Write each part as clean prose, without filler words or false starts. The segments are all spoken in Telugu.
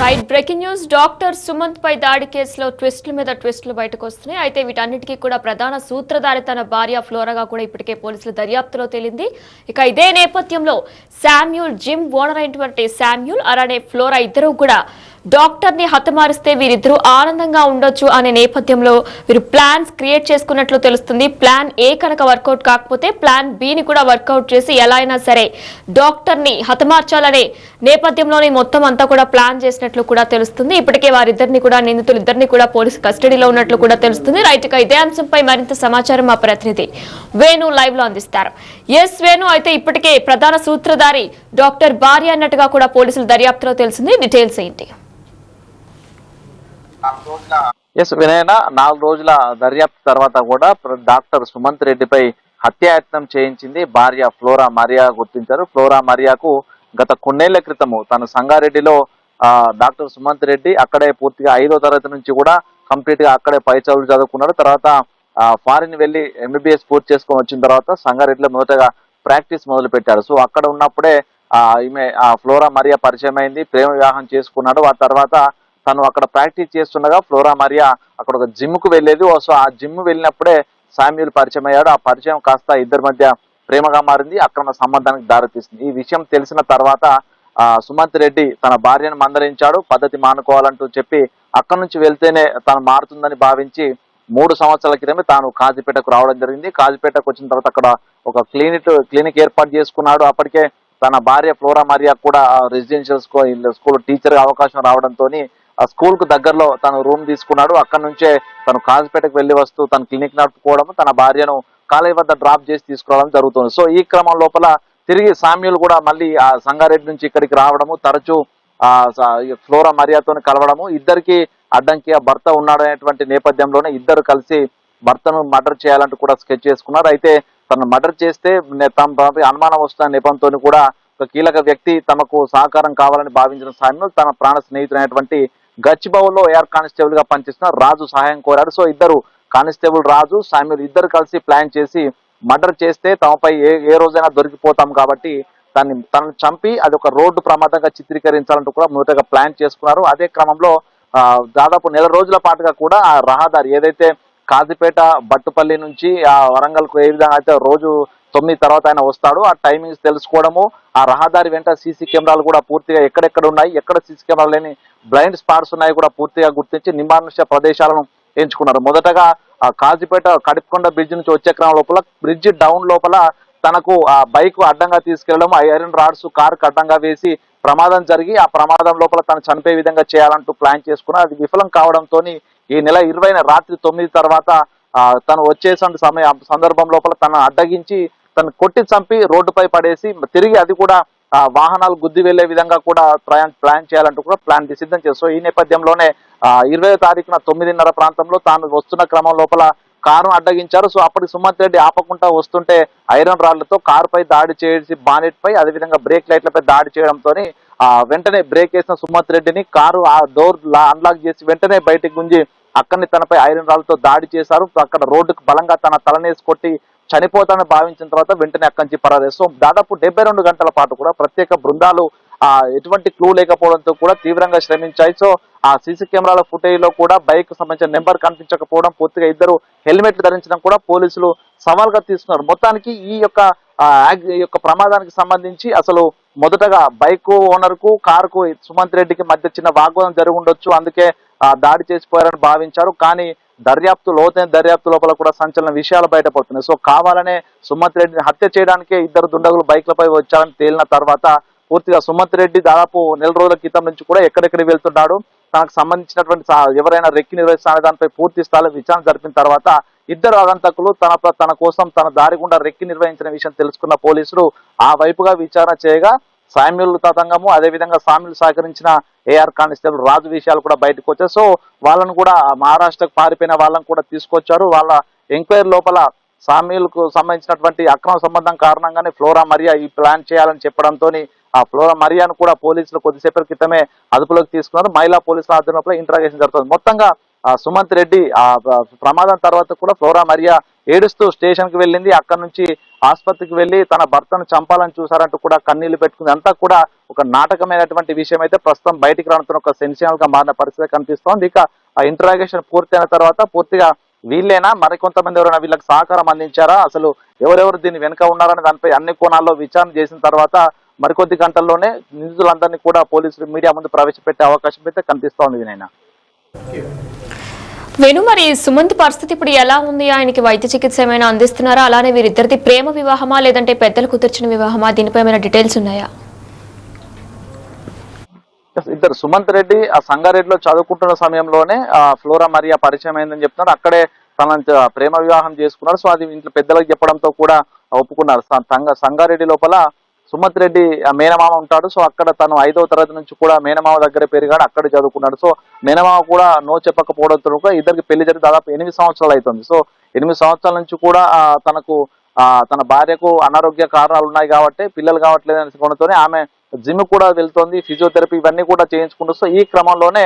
Right breaking news. Doctor Sumanth పై దాడి కేసులో ట్విస్టుల మీద ట్విస్టులు బయటకు వస్తున్నాయి. అయితే వీటన్నిటికీ కూడా ప్రధాన సూత్రధారి తన భార్య ఫ్లోరాగా కూడా ఇప్పటికే పోలీసుల దర్యాప్తులో తేలింది. ఇక ఇదే నేపథ్యంలో శామ్యూల్, జిమ్ ఓనర్ అయినటువంటి శామ్యూల్ అలానే ఫ్లోరా ఇద్దరు కూడా డాక్టర్ ని హతమారిస్తే వీరిద్దరూ ఆనందంగా ఉండొచ్చు అనే నేపథ్యంలో వీరు ప్లాన్స్ క్రియేట్ చేసుకున్నట్లు తెలుస్తుంది. ప్లాన్ ఏ కనుక వర్కౌట్ కాకపోతే ప్లాన్ బిని కూడా వర్కౌట్ చేసి ఎలా అయినా సరే డాక్టర్ ని హతమార్చాలనే నేపథ్యంలోనే మొత్తం అంతా కూడా ప్లాన్ చేసినట్లు కూడా తెలుస్తుంది. ఇప్పటికే వారిద్దరిని కూడా నిందితులిద్దరిని కూడా పోలీసు కస్టడీలో ఉన్నట్లు కూడా తెలుస్తుంది. రైట్ గా ఇదే అంశంపై మరింత సమాచారం మా ప్రతినిధి వేణు లైవ్ లో అందిస్తారు. ఎస్ వేణు, అయితే ఇప్పటికే ప్రధాన సూత్రధారి డాక్టర్ భార్య అన్నట్టుగా కూడా పోలీసుల దర్యాప్తులో తెలిసింది. డీటెయిల్స్ ఏంటి? ఎస్ వినయన, 4 రోజుల దర్యాప్తు తర్వాత కూడా డాక్టర్ సుమంత్ రెడ్డిపై హత్యాయత్నం చేయించింది భార్య ఫ్లోరా మరియా గుర్తించారు. ఫ్లోరా మరియాకు గత కొన్నేళ్ల క్రితము తన సంగారెడ్డిలో డాక్టర్ సుమంత్ రెడ్డి అక్కడే పూర్తిగా 5వ తరగతి నుంచి కూడా కంప్లీట్ గా అక్కడే పై చదువులు చదువుకున్నాడు. తర్వాత ఫారిన్ వెళ్లి MBBS పూర్తి చేసుకొని వచ్చిన తర్వాత సంగారెడ్డిలో మొదటగా ప్రాక్టీస్ మొదలు పెట్టాడు. సో అక్కడ ఉన్నప్పుడే ఈమె ఫ్లోరా మరియా పరిచయం అయింది, ప్రేమ వివాహం చేసుకున్నాడు. ఆ తర్వాత తను అక్కడ ప్రాక్టీస్ చేస్తుండగా ఫ్లోరా మరియా అక్కడ ఒక జిమ్ కు వెళ్ళేది. సో ఆ జిమ్ వెళ్ళినప్పుడే శామ్యూల్ పరిచయం అయ్యాడు. ఆ పరిచయం కాస్త ఇద్దరి మధ్య ప్రేమగా మారింది, అక్రమ సంబంధానికి దారితీసింది. ఈ విషయం తెలిసిన తర్వాత సుమంత్ రెడ్డి తన భార్యను మందలించాడు, పద్ధతి మానుకోవాలంటూ చెప్పి అక్కడి నుంచి వెళ్తేనే తను మారుతుందని భావించి 3 సంవత్సరాల క్రితమే తాను కాజీపేటకు రావడం జరిగింది. కాజీపేటకు వచ్చిన తర్వాత అక్కడ ఒక క్లినిక్ ఏర్పాటు చేసుకున్నాడు. అప్పటికే తన భార్య ఫ్లోరా మరియా కూడా రెసిడెన్షియల్ స్కూల్ టీచర్ అవకాశం రావడంతో ఆ స్కూల్ కు దగ్గరలో తను రూమ్ తీసుకున్నాడు. అక్కడ నుంచే తను కాజీపేటకు వెళ్లి వస్తూ తన క్లినిక్ నడుపుకోవడం, తన భార్యను కాలేజీ వద్ద డ్రాప్ చేసి తీసుకురావడం జరుగుతుంది. సో ఈ క్రమం లోపల తిరిగి శామ్యూల్ కూడా మళ్ళీ ఆ సంగారెడ్డి నుంచి ఇక్కడికి రావడము, తరచూ ఫ్లోరా మరియాతో కలవడము, ఇద్దరికి అడ్డంకి ఆ భర్త ఉన్నాడనేటువంటి నేపథ్యంలోనే ఇద్దరు కలిసి భర్తను మర్డర్ చేయాలంటూ కూడా స్కెచ్ చేసుకున్నారు. అయితే తను మర్డర్ చేస్తే తమ అనుమానం వస్తున్న నేపథ్యంతో కూడా ఒక కీలక వ్యక్తి తమకు సహకారం కావాలని భావించిన శామ్యూల్ తన ప్రాణ స్నేహితుడైనటువంటి గచ్చిబౌల్లో ఏఆర్ కానిస్టేబుల్ గా పనిచేస్తున్న రాజు సహాయం కోరాడు. సో ఇద్దరు కానిస్టేబుల్ రాజు, శామ్యూల్ ఇద్దరు కలిసి ప్లాన్ చేసి మర్డర్ చేస్తే తమపై ఏ రోజైనా దొరికిపోతాం కాబట్టి తనను చంపి అది ఒక రోడ్డు ప్రమాదంగా చిత్రీకరించాలంటూ కూడా మొదటగా ప్లాన్ చేసుకున్నారు. అదే క్రమంలో దాదాపు 1 నెల రోజుల పాటుగా కూడా ఆ రహదారి ఏదైతే కాజీపేట బట్టుపల్లి నుంచి ఆ వరంగల్ కు ఏ విధంగా అయితే రోజు 9 తర్వాత ఆయన వస్తాడు, ఆ టైమింగ్స్ తెలుసుకోవడము, ఆ రహదారి వెంట సీసీ కెమెరాలు కూడా పూర్తిగా ఎక్కడెక్కడ ఉన్నాయి, ఎక్కడ సీసీ కెమెరాలు లేని బ్లైండ్ స్పాట్స్ ఉన్నాయి కూడా పూర్తిగా గుర్తించి నిర్మానుష్య ప్రదేశాలను ఎంచుకున్నారు. మొదటగా ఆ కాజీపేట కడిపకొండ బ్రిడ్జ్ నుంచి వచ్చే క్రమం లోపల బ్రిడ్జ్ డౌన్ లోపల తనకు ఆ బైక్ అడ్డంగా తీసుకెళ్లడం, ఐరన్ రాడ్స్ కారుకు అడ్డంగా వేసి ప్రమాదం జరిగి ఆ ప్రమాదం లోపల తను చనిపోయే విధంగా చేయాలంటూ ప్లాన్ చేసుకున్నా. అది విఫలం కావడంతో ఈ నెల 20న రాత్రి 9 తర్వాత తను వచ్చేసిన సందర్భం లోపల తను అడ్డగించి తను కొట్టి చంపి రోడ్డుపై పడేసి తిరిగి అది కూడా వాహనాలు గుద్ది వెళ్లే విధంగా కూడా ప్లాన్ చేయాలంటూ కూడా ప్లాన్ సిద్ధం చేస్తారు. సో ఈ నేపథ్యంలోనే 20వ తారీఖున 9:30 ప్రాంతంలో తాను వస్తున్న క్రమం లోపల కారును అడ్డగించారు. సో అప్పటి సుమంత్ రెడ్డి ఆపకుండా వస్తుంటే ఐరన్ రాళ్లతో కారుపై దాడి చేసి బానెట్ పై అదేవిధంగా బ్రేక్ లైట్లపై దాడి చేయడంతో వెంటనే బ్రేక్ వేసిన సుమంత్ రెడ్డిని కారు ఆ డోర్ అన్లాక్ చేసి వెంటనే బయటకు గుంజి అక్కడిని తనపై ఐరన్ రాళ్లతో దాడి చేశారు. అక్కడ రోడ్డుకు బలంగా తన తలనేసి కొట్టి చనిపోతానని భావించిన తర్వాత వెంటనే అక్కడి నుంచి పరారు. సో దాదాపు 72 గంటల పాటు కూడా ప్రత్యేక బృందాలు ఎటువంటి క్లూ లేకపోవడంతో కూడా తీవ్రంగా శ్రమించాయి. సో ఆ సీసీ కెమెరాల ఫుటేజ్ లో కూడా బైక్ సంబంధించిన నెంబర్ కనిపించకపోవడం, పూర్తిగా ఇద్దరు హెల్మెట్లు ధరించడం కూడా పోలీసులు సవాల్గా తీసుకున్నారు. మొత్తానికి ఈ యొక్క ప్రమాదానికి సంబంధించి అసలు మొదటగా బైక్ ఓనర్ కు కారుకు సుమంత్ రెడ్డికి మధ్య చిన్న వాగ్వాదం జరిగి ఉండొచ్చు, అందుకే దాడి చేసిపోయారని భావించారు. కానీ లోతైన దర్యాప్తు లోపల కూడా సంచలన విషయాలు బయటపడుతున్నాయి. సో కావాలనే సుమంత్ రెడ్డిని హత్య చేయడానికే ఇద్దరు దుండగులు బైక్లపై వచ్చారని తేలిన తర్వాత పూర్తిగా సుమంత్ రెడ్డి దాదాపు 1 నెల రోజుల క్రితం నుంచి కూడా ఎక్కడెక్కడికి వెళ్తున్నాడు, తనకు సంబంధించినటువంటి ఎవరైనా రెక్కి నిర్వహిస్తానే దానిపై పూర్తి స్థాయిలో విచారణ జరిపిన తర్వాత ఇద్దరు ఆగంతకులు తన కోసం తన దారి గుండా రెక్కి నిర్వహించిన విషయం తెలుసుకున్న పోలీసులు ఆ వైపుగా విచారణ చేయగా శామ్యూల్ తతంగము అదేవిధంగా శామ్యూల్ సహకరించిన ఏఆర్ కానిస్టేబుల్ రాజు విషయాలు కూడా బయటకు వచ్చాయి. సో వాళ్ళను కూడా మహారాష్ట్రకు పారిపోయిన వాళ్ళని కూడా తీసుకొచ్చారు. వాళ్ళ ఎంక్వైరీ లోపల శామ్యూల్ కు సంబంధించినటువంటి అక్రమ సంబంధం కారణంగానే ఫ్లోరా మరియా ఈ ప్లాన్ చేయాలని చెప్పడంతో ఆ ఫ్లోరా మరియాను కూడా పోలీసులు కొద్దిసేపటి క్రితమే అదుపులోకి తీసుకున్నారు. మహిళా పోలీసుల ఆధ్వర్యంలో ఇంట్రాగేషన్ జరుగుతుంది. మొత్తంగా సుమంత్ రెడ్డి ఆ ప్రమాదం తర్వాత కూడా ఫ్లోరా మరియా ఏడుస్తూ స్టేషన్ కి వెళ్ళింది. అక్కడ నుంచి ఆసుపత్రికి వెళ్లి తన భర్తను చంపాలని చూసారంటూ కూడా కన్నీళ్లు పెట్టుకుంది. అంతా కూడా ఒక నాటకమైనటువంటి విషయం అయితే ప్రస్తుతం బయటికి రానుతున్న ఒక సెన్సేషనల్ గా మారిన పరిస్థితి కనిపిస్తోంది. ఇక ఆ ఇంటరాగేషన్ పూర్తయిన తర్వాత పూర్తిగా వీళ్ళేనా మరికొంతమంది ఎవరైనా వీళ్ళకి సహకారం అందించారా, అసలు ఎవరెవరు దీన్ని వెనుక ఉన్నారని దానిపై అన్ని కోణాల్లో విచారణ చేసిన తర్వాత మరికొద్ది గంటల్లోనే నిందితులందరినీ కూడా పోలీసులు మీడియా ముందు ప్రవేశపెట్టే అవకాశం అయితే కనిపిస్తోంది. వినైనా వేణు, మరి సుమంత్ పరిస్థితి ఇప్పుడు ఎలా ఉంది? ఆయనకి వైద్య చికిత్స ఏమైనా అందిస్తున్నారా? అలానే వీరిద్దరిది ప్రేమ వివాహమా లేదంటే పెద్దలు కుదిర్చిన వివాహమా? దీనిపై ఏమైనా డీటెయిల్స్ ఉన్నాయా? ఇద్దరు సుమంత్ రెడ్డి ఆ సంగారెడ్డిలో చదువుకుంటున్న సమయంలోనే ఫ్లోరా మరియా పరిచయం అయిందని చెప్తున్నారు. అక్కడే తన ప్రేమ వివాహం చేసుకున్నారు. సో అది ఇంట్లో పెద్దలకు చెప్పడంతో కూడా ఒప్పుకున్నారు. సంగారెడ్డి లోపల సుమంత్ రెడ్డి మేనమామ ఉంటాడు. సో అక్కడ తను 5వ తరగతి నుంచి కూడా మేనమామ దగ్గర పెరిగాడు, అక్కడ చదువుకున్నాడు. సో మేనమామ కూడా నో చెప్పకపోవడంతో కూడా ఇద్దరికి పెళ్లి జరిగి దాదాపు 8 సంవత్సరాలు అవుతుంది. సో 8 సంవత్సరాల నుంచి కూడా తనకు తన భార్యకు అనారోగ్య కారణాలు ఉన్నాయి కాబట్టి పిల్లలు కావట్లేదు అనుకోవడంతోనే ఆమె జిమ్ కూడా వెళ్తోంది, ఫిజియోథెరపీ ఇవన్నీ కూడా చేయించుకుంటూ. సో ఈ క్రమంలోనే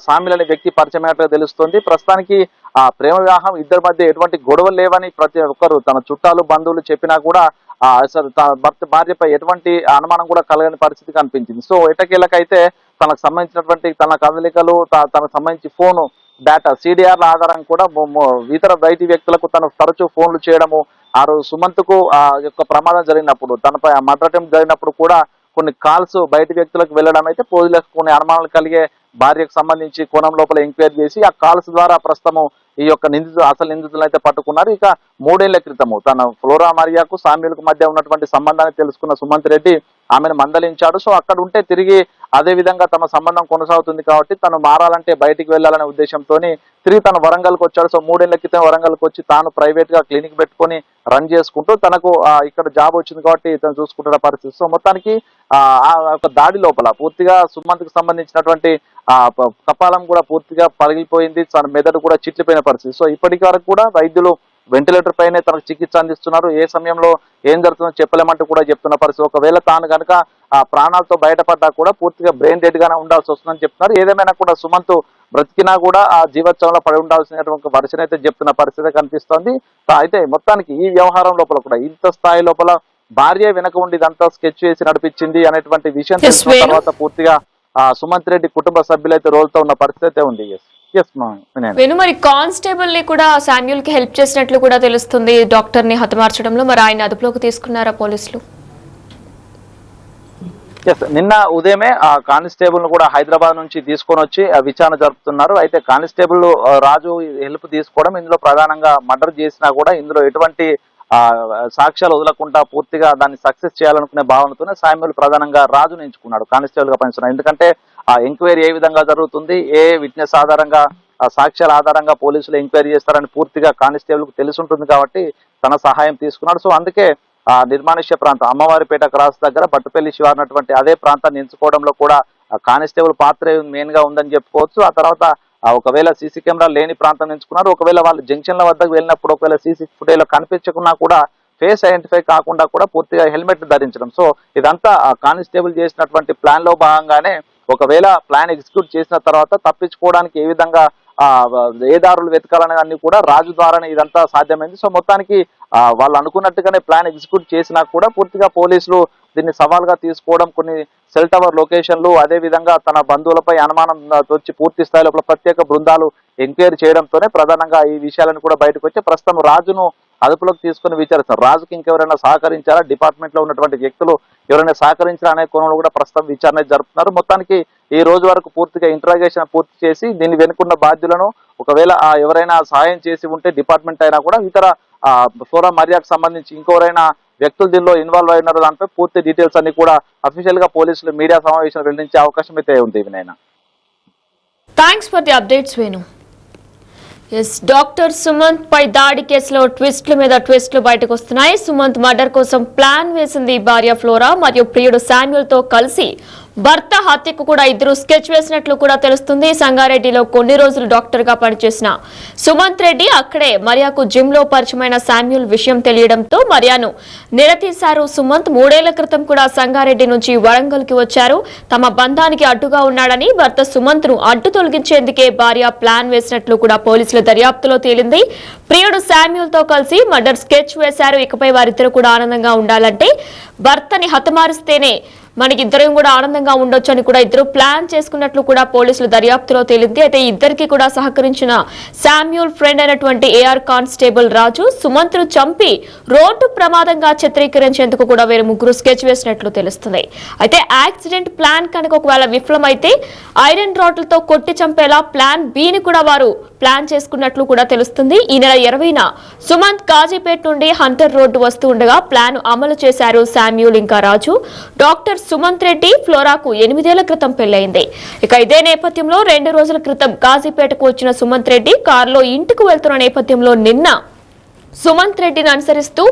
సామిల్ అనే వ్యక్తి పరిచయం అయినట్టుగా తెలుస్తుంది. ప్రస్తుతానికి ఆ ప్రేమ వివాహం ఇద్దరి మధ్య ఎటువంటి గొడవలు లేవని ప్రతి ఒక్కరు తన చుట్టాలు బంధువులు చెప్పినా కూడా అసలు భార్యపై ఎటువంటి అనుమానం కూడా కలగని పరిస్థితి కనిపించింది. సో ఎటకేలకైతే తనకు సంబంధించినటువంటి తన కదలికలు తనకు సంబంధించి ఫోను డేటా CDRల ఆధారం కూడా ఇతర బయటి వ్యక్తులకు తను తరచూ ఫోన్లు చేయడము, ఆ రోజు సుమంత్ కు యొక్క ప్రమాదం జరిగినప్పుడు తనపై మర్డర్ అటెంప్ట్ జరిగినప్పుడు కూడా కొన్ని కాల్స్ బయటి వ్యక్తులకు వెళ్ళడం అయితే పోలీసులకు కొన్ని అనుమానాలు కలిగే భార్యకు సంబంధించి కోణం లోపల ఎంక్వైరీ చేసి ఆ కాల్స్ ద్వారా ప్రస్తుతము ఈ యొక్క అసలు నిందితులను అయితే పట్టుకున్నారు. ఇక 3 ఏళ్ల క్రితము తన ఫ్లోరా మరియాకు సామ్యులకు మధ్య ఉన్నటువంటి సంబంధాన్ని తెలుసుకున్న సుమంత్ రెడ్డి ఆమెను మందలించాడు. సో అక్కడ ఉంటే తిరిగి అదే విధంగా తమ సంబంధం కొనసాగుతుంది కాబట్టి తను మారాలంటే బయటికి వెళ్ళాలనే ఉద్దేశంతో తిరిగి తను వరంగల్కి వచ్చాడు. సో 3 ఏళ్ల క్రితం వరంగల్కి వచ్చి తాను ప్రైవేట్ గా క్లినిక్ పెట్టుకొని రన్ చేసుకుంటూ తనకు ఇక్కడ జాబ్ వచ్చింది కాబట్టి తను చూసుకుంటున్న పరిస్థితి. సో మొత్తానికి ఆ యొక్క దాడి లోపల పూర్తిగా సుమంత్ కు సంబంధించినటువంటి కపాలం కూడా పూర్తిగా పగిలిపోయింది, తన మెదడు కూడా చిట్లిపోయిన పరిస్థితి. సో ఇప్పటి వరకు కూడా వైద్యులు వెంటిలేటర్ పైనే తనకు చికిత్స అందిస్తున్నారు. ఏ సమయంలో ఏం జరుగుతుందో చెప్పలేమంటూ కూడా చెప్తున్న పరిస్థితి. ఒకవేళ తాను కనుక ఆ ప్రాణాలతో బయటపడ్డా కూడా పూర్తిగా బ్రెయిన్ డెడ్ గానే ఉండాల్సి వస్తుందని చెప్తున్నారు. ఏదేమైనా కూడా సుమంత్ బ్రతికినా కూడా ఆ జీవోత్సవంలో పడి ఉండాల్సినటువంటి వర్షన్ అయితే చెప్తున్న పరిస్థితి కనిపిస్తోంది. అయితే మొత్తానికి ఈ వ్యవహారం లోపల కూడా ఇంత స్థాయి లోపల భార్య వెనక ఉండి ఇదంతా స్కెచ్ చేసి నడిపించింది అనేటువంటి విషయం తెలిసిన తర్వాత పూర్తిగా సుమంత్ రెడ్డి కుటుంబ సభ్యులైతే రోల్తో ఉన్న పరిస్థితి ఉంది. వేణు, మరి కానిస్టేబుల్ ని కూడా శామ్యూల్ కి హెల్ప్ చేసినట్లు కూడా తెలుస్తుంది డాక్టర్ ని హతమార్చడంలో. మరి ఆయన అదుపులోకి తీసుకున్నారా పోలీసులు? నిన్న ఉదయమే ఆ కానిస్టేబుల్ ను కూడా హైదరాబాద్ నుంచి తీసుకొని వచ్చి విచారణ జరుపుతున్నారు. అయితే కానిస్టేబుల్ రాజు హెల్ప్ తీసుకోవడం, ఇందులో ప్రధానంగా మర్డర్ చేసినా కూడా ఇందులో ఎటువంటి సాక్ష్యాలు వదలకుండా పూర్తిగా దాన్ని సక్సెస్ చేయాలనుకునే భావనతోనే శామ్యూల్ ప్రధానంగా రాజును ఎంచుకున్నాడు కానిస్టేబుల్ గా పనిచేస్తున్నాడు. ఎందుకంటే ఆ ఎంక్వైరీ ఏ విధంగా జరుగుతుంది, ఏ విట్నెస్ ఆధారంగా సాక్ష్యాల ఆధారంగా పోలీసులు ఎంక్వైరీ చేస్తారని పూర్తిగా కానిస్టేబుల్ కు తెలిసి ఉంటుంది కాబట్టి తన సహాయం తీసుకున్నాడు. సో అందుకే నిర్మానుష్య ప్రాంతం అమ్మవారిపేట క్రాస్ దగ్గర బట్టుపల్లి శివారినటువంటి అదే ప్రాంతాన్ని ఎంచుకోవడంలో కూడా కానిస్టేబుల్ పాత్ర మెయిన్ గా ఉందని చెప్పుకోవచ్చు. ఆ తర్వాత ఒకవేళ సీసీ కెమెరా లేని ప్రాంతం ఎంచుకున్నారు. ఒకవేళ వాళ్ళు జంక్షన్ల వద్దకు వెళ్ళినప్పుడు ఒకవేళ సీసీ ఫుటేజ్ లో కనిపించకున్నా కూడా ఫేస్ ఐడెంటిఫై కాకుండా కూడా పూర్తిగా హెల్మెట్ ధరించడం. సో ఇదంతా కానిస్టేబుల్ చేసినటువంటి ప్లాన్ లో భాగంగానే ఒకవేళ ప్లాన్ ఎగ్జిక్యూట్ చేసిన తర్వాత తప్పించుకోవడానికి ఏ విధంగా ఏ దారులు వెతకాలనే అన్ని కూడా రాజు ద్వారానే ఇదంతా సాధ్యమైంది. సో మొత్తానికి వాళ్ళు అనుకున్నట్టుగానే ప్లాన్ ఎగ్జిక్యూట్ చేసినా కూడా పూర్తిగా పోలీసులు దీన్ని సవాల్గా తీసుకోవడం, కొన్ని సెల్ టవర్ లొకేషన్లు, అదే విధంగా తన బంధువులపై అనుమానం వచ్చి పూర్తి స్థాయిలో ప్రత్యేక బృందాలు ఎంక్వైరీ చేయడంతోనే ప్రధానంగా ఈ విషయాలను కూడా బయటకు వచ్చి ప్రస్తుతం రాజును అదుపులోకి తీసుకుని విచారిస్తారు. రాజుకి ఇంకెవరైనా సహకరించారా, డిపార్ట్మెంట్ లో ఉన్నటువంటి వ్యక్తులు ఎవరైనా సహకరించారా అనే కోణంలో కూడా ప్రస్తుతం విచారణ జరుపుతున్నారు. మొత్తానికి ఈ రోజు వరకు పూర్తిగా ఇంటరాగేషన్ పూర్తి చేసి దీన్ని వెనుకున్న బాధ్యులను ఒకవేళ ఎవరైనా సహాయం చేసి ఉంటే డిపార్ట్మెంట్ అయినా కూడా ఇతర ఫ్లోరా మరియాకు సంబంధించి ఇంకెవరైనా వ్యక్తులు దీనిలో ఇన్వాల్వ్ అయినారు దానిపై పూర్తి డీటెయిల్స్ అన్ని కూడా అఫీషియల్ గా పోలీసులు మీడియా సమావేశం వెల్లడించే అవకాశం అయితే ఉంది. వినయన, thanks for the updates Venu. Doctor Sumanth పై దాడి కేసులో ట్విస్ట్ల మీద ట్విస్ట్లు బయటకు వస్తున్నాయి. సుమంత్ మర్డర్ కోసం ప్లాన్ వేసింది భార్య ఫ్లోరా మరియు ప్రియుడు శామ్యూల్ తో కలిసి భర్త హత్యకు కూడా ఇద్దరు స్కెచ్ వేసినట్లు కూడా తెలుస్తుంది. సంగారెడ్డిలో కొన్ని రోజులు డాక్టర్ గా పనిచేసిన సుమంత్ రెడ్డి అక్కడే మరియాకు జిమ్ లో పరిచయమైన శామ్యూల్ విషయం తెలియడంతో మరియాను నిలదీశారు. సుమంత్ 3 ఏళ్ల క్రితం కూడా సంగారెడ్డి నుంచి వరంగల్ కి వచ్చారు. తమ బంధానికి అడ్డుగా ఉన్నాడని భర్త సుమంత్ ను అడ్డు తొలగించేందుకే భార్య ప్లాన్ వేసినట్లు కూడా పోలీసులు పోలీసుల దర్యాప్తులో తేలింది. ప్రియుడు శామ్యూల్ తో కలిసి మర్డర్ స్కెచ్ వేశారు. ఇకపై వారిద్దరు కూడా ఆనందంగా ఉండాలంటే భర్తని హతమారిస్తేనే మనకిద్దరం కూడా ఆనందంగా ఉండొచ్చు అని కూడా ఇద్దరు ప్లాన్ చేసుకున్నట్లు కూడా పోలీసులు దర్యాప్తులో తేలింది. అయితే ఇద్దరికి కూడా సహకరించిన శామ్యూల్ ఫ్రెండ్ అయినటువంటి ఏఆర్ కానిస్టేబుల్ రాజు సుమంత్ను చంపి రోడ్డు ప్రమాదంగా చిత్రీకరించేందుకు కూడా వేరే ముగ్గురు స్కెచ్ వేసినట్లు తెలుస్తుంది. అయితే యాక్సిడెంట్ ప్లాన్ కనుక ఒకవేళ విఫలమైతే ఐరన్ రాడ్లతో కొట్టి చంపేలా ప్లాన్ బిని కూడా వారు ప్లాన్ చేసుకున్నట్లు కూడా తెలుస్తుంది. ఈ నెల 20న సుమంత్ కాజీపేట నుండి హంటర్ రోడ్డు వస్తూ ఉండగా ప్లాన్ అమలు చేశారు శామ్యూల్ ఇంకా రాజు. డాక్టర్ సుమంత్ రెడ్డి ఫ్లోరాకు 8 ఏళ్ల క్రితం పెళ్లైంది. ఇక ఇదే నేపథ్యంలో 2 రోజుల క్రితం కాజీపేటకు వచ్చిన సుమంత్ రెడ్డి కారులో ఇంటికి వెళ్తున్న నేపథ్యంలో నిన్న సుమంత్ రెడ్డిని అనుసరిస్తూ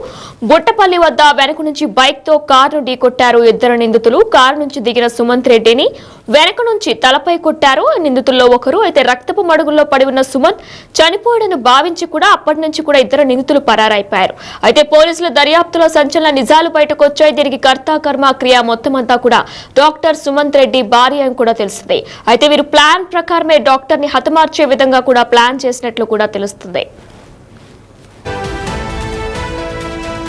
బుట్టపల్లి వద్ద వెనక నుంచి బైక్ తో కారును ఢీకొట్టారు ఇద్దరు నిందితులు. కారు నుంచి దిగిన సుమంత్ రెడ్డిని వెనక నుంచి తలపై కొట్టారు నిందితుల్లో ఒకరు. అయితే రక్తపు మడుగుల్లో పడి ఉన్న సుమంత్ చనిపోయాడని భావించి కూడా అప్పటి నుంచి కూడా ఇద్దరు నిందితులు పరారైపోయారు. అయితే పోలీసుల దర్యాప్తులో సంచలన నిజాలు బయటకు వచ్చాయి. దీనికి కర్త కర్మ క్రియ మొత్తం అంతా కూడా డాక్టర్ సుమంత్ రెడ్డి భార్య అని కూడా తెలిసింది. అయితే వీరు ప్లాన్ ప్రకారమే డాక్టర్ ని హతమార్చే విధంగా కూడా ప్లాన్ చేసినట్లు కూడా తెలుస్తుంది.